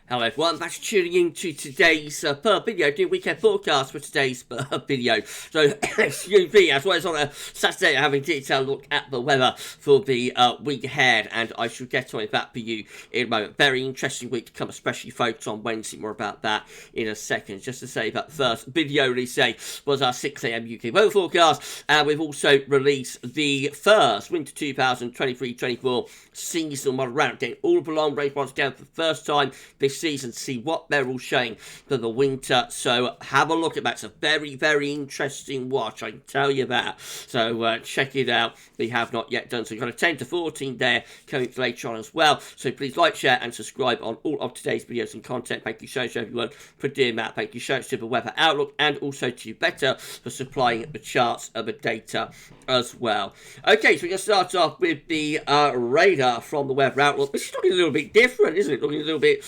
Hello everyone, thanks for tuning in to today's video, doing weekend forecast for today's video. So, excuse me, as well as on a Saturday, having a detailed look at the weather for the week ahead, and I shall get on with that for you in a moment. Very interesting week to come, especially focused on Wednesday, more about that in a second. Just to say that the first video release today was our 6 AM UK weather forecast, and we've also released the first Winter 2023-24 seasonal model round, getting all of the long range ones down for the first time this season to see what they're all showing for the winter. So have a look at that. It's a very, very interesting watch, I can tell you that. So check it out. We have not yet done so. We've got a 10 to 14 there coming later on as well. So please like, share, and subscribe on all of today's videos and content. Thank you so much, everyone, for doing that. Thank you so much to the Weather Outlook and also to Better for supplying the charts of the data as well. Okay, so we're going to start off with the radar from the Weather Outlook. This is looking a little bit different, isn't it? Looking a little bit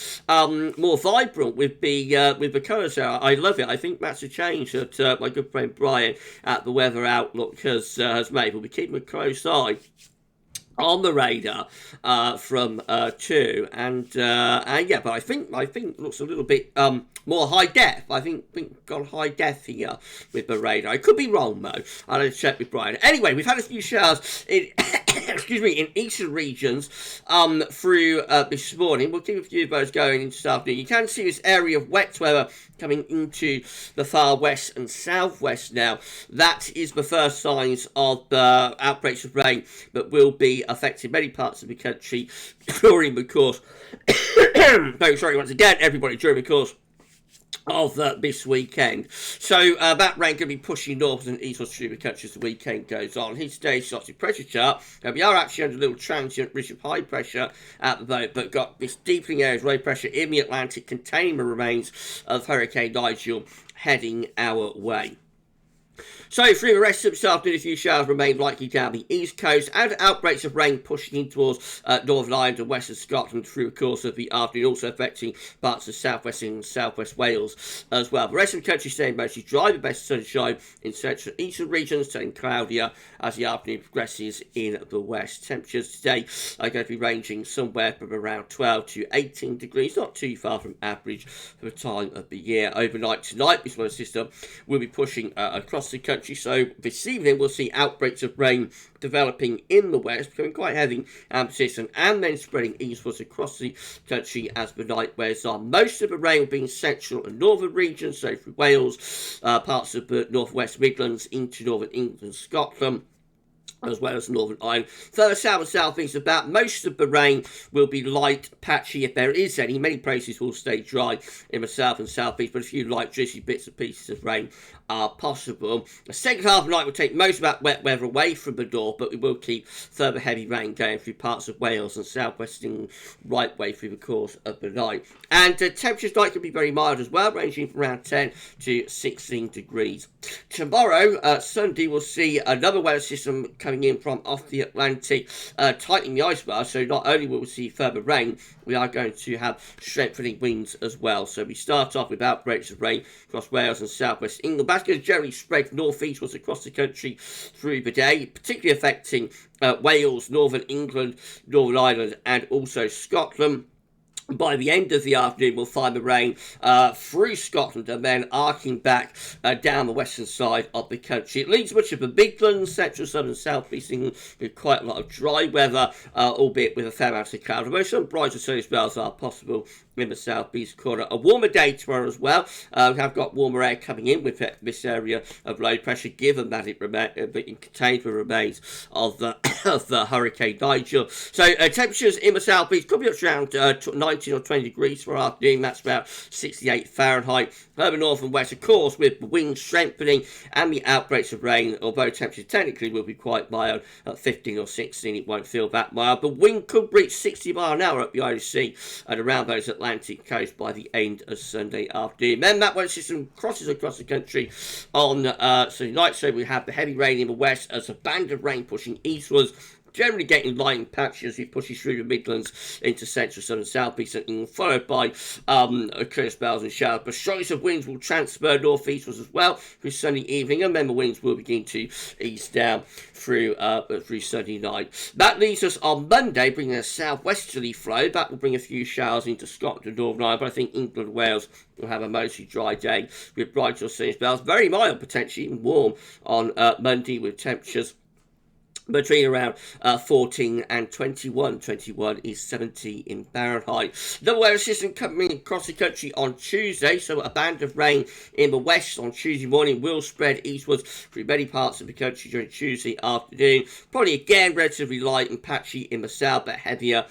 more vibrant with the colours. I love it. I think that's a change that my good friend Brian at the Weather Outlook has made. We'll be keeping a close eye on the radar from two, and yeah, but I think it looks a little bit more high def. I think got high def here with the radar. I could be wrong though. I'll have to check with Brian. Anyway, we've had a few showers in excuse me, in eastern regions through this morning. We'll keep a few of those going into this afternoon. You can see this area of wet weather coming into the far west and southwest now. That is the first signs of the outbreaks of rain that will be affecting many parts of the country during the course. Very sorry once again, everybody, during the course of this weekend. So that rain going to be pushing north and eastwards through the country as the weekend goes on. Here's today's static pressure chart. We are actually under a little transient ridge of high pressure at the moment, but got this deepening area of low pressure in the Atlantic containing the remains of Hurricane Nigel heading our way. So through the rest of this afternoon, a few showers remain likely down the east coast, and outbreaks of rain pushing in towards Northern Ireland and western Scotland through the course of the afternoon, also affecting parts of southwest and southwest Wales as well. The rest of the country staying mostly dry, with best sunshine in central and eastern regions, turning cloudier as the afternoon progresses in the west. Temperatures today are going to be ranging somewhere from around 12 to 18 degrees, not too far from average for the time of the year. Overnight tonight, this weather system will be pushing across the country. So this evening we'll see outbreaks of rain developing in the west, becoming quite heavy and persistent, and then spreading eastwards across the country as the night wears on. Most of the rain will be in central and northern regions, so through Wales, parts of the northwest Midlands into northern England and Scotland, as well as Northern Ireland. Further south and southeast of that, most of the rain will be light, patchy if there is any. Many places will stay dry in the south and southeast, but a few light, drizzly bits and pieces of rain are possible. The second half of the night will take most of that wet weather away from the north, but we will keep further heavy rain going through parts of Wales and southwestern right way through the course of the night. And temperatures tonight can be very mild as well, ranging from around 10 to 16 degrees. Tomorrow, Sunday, we'll see another weather system coming in from off the Atlantic, tightening the ice bar. So not only will we see further rain, we are going to have strengthening winds as well. So we start off with outbreaks of rain across Wales and southwest England. That's going to generally spread northeastwards across the country through the day, particularly affecting Wales, northern England, Northern Ireland, and also Scotland. By the end of the afternoon, we'll find the rain through Scotland and then arcing back down the western side of the country. It leads much of the Midlands, central, southern, southeast England with quite a lot of dry weather, albeit with a fair amount of cloud. Although some bright and sunny spells are possible in the southeast corner. A warmer day tomorrow as well. We have got warmer air coming in with this area of low pressure, given that it contains the remains of the Hurricane Nigel. So temperatures in the southeast could be up to around 19 or 20 degrees for afternoon. That's about 68 Fahrenheit. Further north and west, of course, with the winds strengthening and the outbreaks of rain, although temperatures technically will be quite mild at 15 or 16, it won't feel that mild. The wind could reach 60 miles an hour up the Irish Sea and around those Atlantic coast by the end of Sunday afternoon. Then that weather system crosses across the country on Sunday night, so we have the heavy rain in the west as a band of rain pushing eastwards Generally getting light and patchy as it pushes through the Midlands into central, southern, southeast, and followed by clear spells and showers. But strokes of winds will transfer northeastwards as well through Sunday evening, and then the winds will begin to ease down through Sunday night. That leaves us on Monday, bringing a southwesterly flow. That will bring a few showers into Scotland and Northern Ireland, but I think England and Wales will have a mostly dry day with bright or sunny spells. Very mild, potentially even warm on Monday, with temperatures between around 14 and 21. 21 is 70 in Fahrenheit. The weather system coming across the country on Tuesday, so a band of rain in the west on Tuesday morning will spread eastwards through many parts of the country during Tuesday afternoon. Probably again relatively light and patchy in the south, but heavier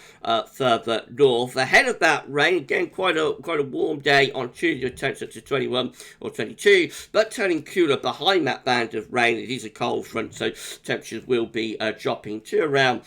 further north. Ahead of that rain, again quite a warm day on Tuesday, temperature to 21 or 22, but turning cooler behind that band of rain. It is a cold front, so temperatures will be dropping to around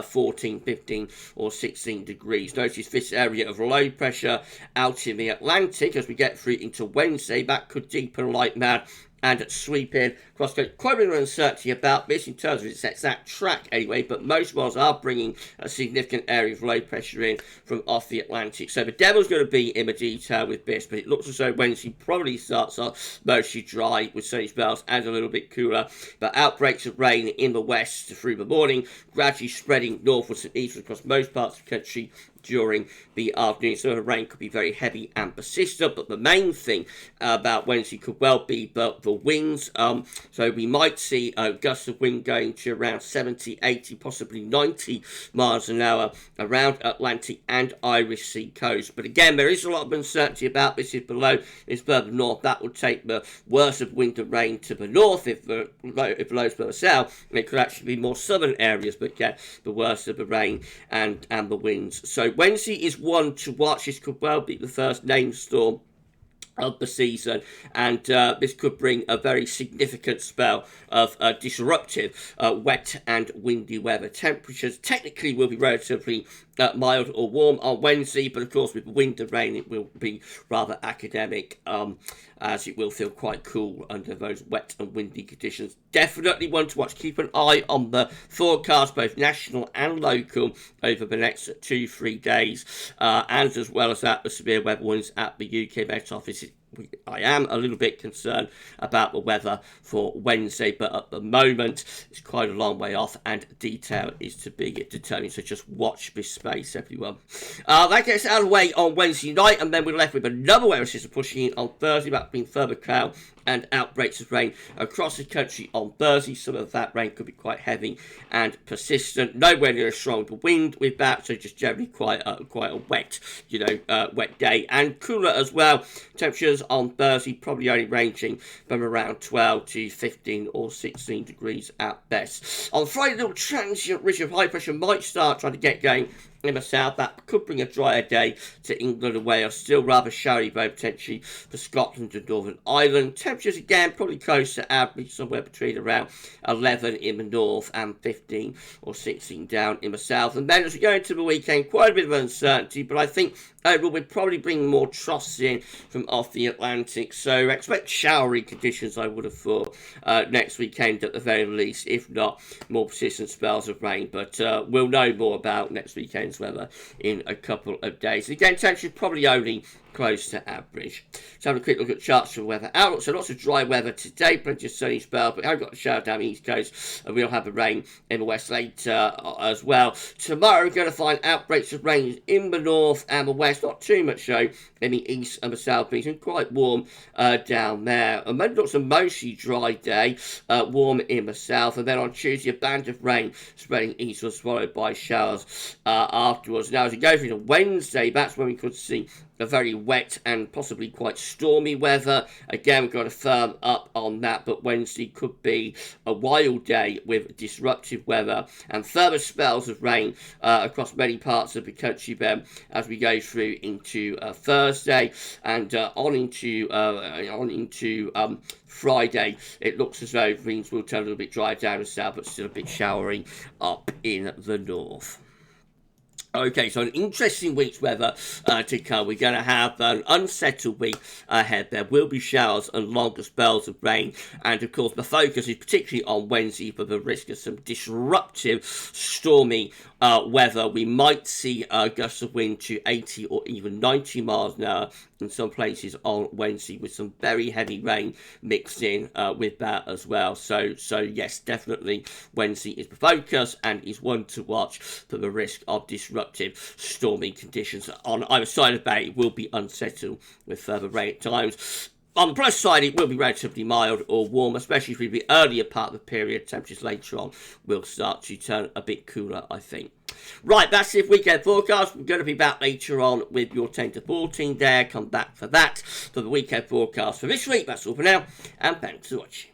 14, 15 or 16 degrees. Notice this area of low pressure out in the Atlantic as we get through into Wednesday. That could deepen like mad and sweep in across the quite a bit of uncertainty about this in terms of its exact track anyway, but most models are bringing a significant area of low pressure in from off the Atlantic. So the devil's going to be in the detail with this, but it looks as though Wednesday probably starts off mostly dry with sunny spells and a little bit cooler, but outbreaks of rain in the west through the morning, gradually spreading northwards and eastwards across most parts of the country during the afternoon. So the rain could be very heavy and persistent, but the main thing about Wednesday could well be the winds. So we might see gusts of wind going to around 70, 80, possibly 90 miles an hour around Atlantic and Irish Sea coast. But again, there is a lot of uncertainty about this. If below is further north, that will take the worst of wind and rain to the north. If the low is further south, it could actually be more southern areas, but again, the worst of the rain and the winds. So Wednesday is one to watch. This could well be the first named storm of the season, and this could bring a very significant spell of disruptive wet and windy weather. Temperatures technically will be relatively mild or warm on Wednesday, but of course with wind and rain it will be rather academic, as it will feel quite cool under those wet and windy conditions. Definitely one to watch. Keep an eye on the forecast, both national and local, over the next 2-3 days, and as well as that, the severe weather warnings at the UK Met Office. I am a little bit concerned about the weather for Wednesday, but at the moment it's quite a long way off and detail is to be determined, so just watch this space, everyone. That gets out of the way on Wednesday night, and then we're left with another weather system pushing in on Thursday. That being further cloud and outbreaks of rain across the country on Thursday. Some of that rain could be quite heavy and persistent. Nowhere near a strong wind with that, so just generally quite a wet, wet day and cooler as well. Temperatures on Thursday probably only ranging from around 12 to 15 or 16 degrees at best. On Friday, a little transient ridge of high pressure might start trying to get going in the south. That could bring a drier day to England and Wales. Still rather showery, though, potentially for Scotland and Northern Ireland. Temperatures again probably close to average, somewhere between around 11 in the north and 15 or 16 down in the south. And then as we go into the weekend, quite a bit of uncertainty, but I think overall we'll probably bring more troughs in from off the Atlantic. So expect showery conditions, I would have thought, next weekend at the very least, if not more persistent spells of rain. But we'll know more about next weekend's weather in a couple of days. Again, temperatures probably only close to average. So have a quick look at charts for weather outlook. So lots of dry weather today, plenty of sunny spells, but we have got a shower down the east coast, and we'll have the rain in the west later as well. Tomorrow we're going to find outbreaks of rain in the north and the west, not too much so in the east and the south east, and quite warm down there. And Monday looks a mostly dry day, warm in the south, and then on Tuesday a band of rain spreading eastwards, followed by showers afterwards. Now as we go through to Wednesday, that's when we could see a very wet and possibly quite stormy weather. Again, we've got to firm up on that, but Wednesday could be a wild day with disruptive weather and further spells of rain across many parts of the country then as we go through into Thursday and on into Friday. It looks as though things will turn a little bit drier down the south, but still a bit showery up in the north. Okay, so an interesting week's weather to come. We're going to have an unsettled week ahead. There will be showers and longer spells of rain. And of course, the focus is particularly on Wednesday for the risk of some disruptive, stormy weather. We might see gusts of wind to 80 or even 90 miles an hour in some places on Wednesday, with some very heavy rain mixed in with that as well. So yes, definitely Wednesday is the focus and is one to watch for the risk of disruptive stormy conditions. On either side of the bay, it will be unsettled with further rain at times. On the plus side, it will be relatively mild or warm, especially for the earlier part of the period. Temperatures later on will start to turn a bit cooler, I think. Right, that's it. Weekend forecast. We're going to be back later on with your 10 to 14 there. Come back for that, for the weekend forecast for this week. That's all for now, and thanks for watching.